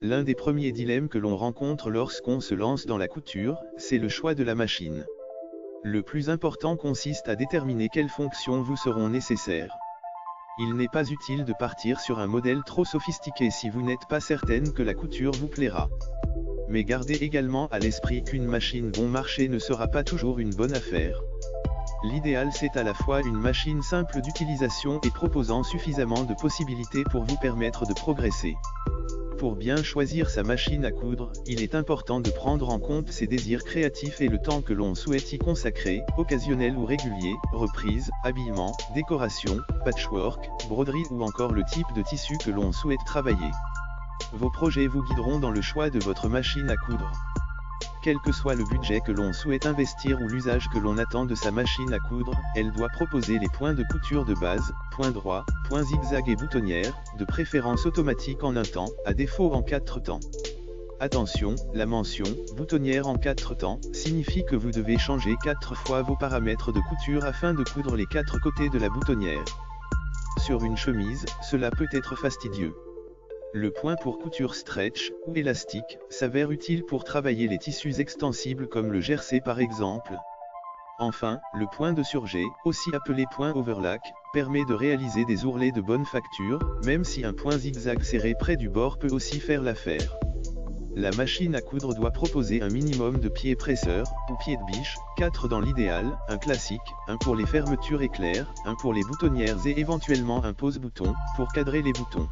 L'un des premiers dilemmes que l'on rencontre lorsqu'on se lance dans la couture, c'est le choix de la machine. Le plus important consiste à déterminer quelles fonctions vous seront nécessaires. Il n'est pas utile de partir sur un modèle trop sophistiqué si vous n'êtes pas certaine que la couture vous plaira. Mais gardez également à l'esprit qu'une machine bon marché ne sera pas toujours une bonne affaire. L'idéal c'est à la fois une machine simple d'utilisation et proposant suffisamment de possibilités pour vous permettre de progresser. Pour bien choisir sa machine à coudre, il est important de prendre en compte ses désirs créatifs et le temps que l'on souhaite y consacrer, occasionnel ou régulier, reprise, habillement, décoration, patchwork, broderie ou encore le type de tissu que l'on souhaite travailler. Vos projets vous guideront dans le choix de votre machine à coudre. Quel que soit le budget que l'on souhaite investir ou l'usage que l'on attend de sa machine à coudre, elle doit proposer les points de couture de base, points droits, points zigzag et boutonnières, de préférence automatique en un temps, à défaut en 4 temps. Attention, la mention « boutonnière en 4 temps » signifie que vous devez changer 4 fois vos paramètres de couture afin de coudre les 4 côtés de la boutonnière. Sur une chemise, cela peut être fastidieux. Le point pour couture stretch, ou élastique, s'avère utile pour travailler les tissus extensibles comme le jersey par exemple. Enfin, le point de surjet, aussi appelé point overlock, permet de réaliser des ourlets de bonne facture, même si un point zigzag serré près du bord peut aussi faire l'affaire. La machine à coudre doit proposer un minimum de pieds presseurs, ou pieds de biche, 4 dans l'idéal, un classique, un pour les fermetures éclairs, un pour les boutonnières et éventuellement un pose-bouton, pour cadrer les boutons.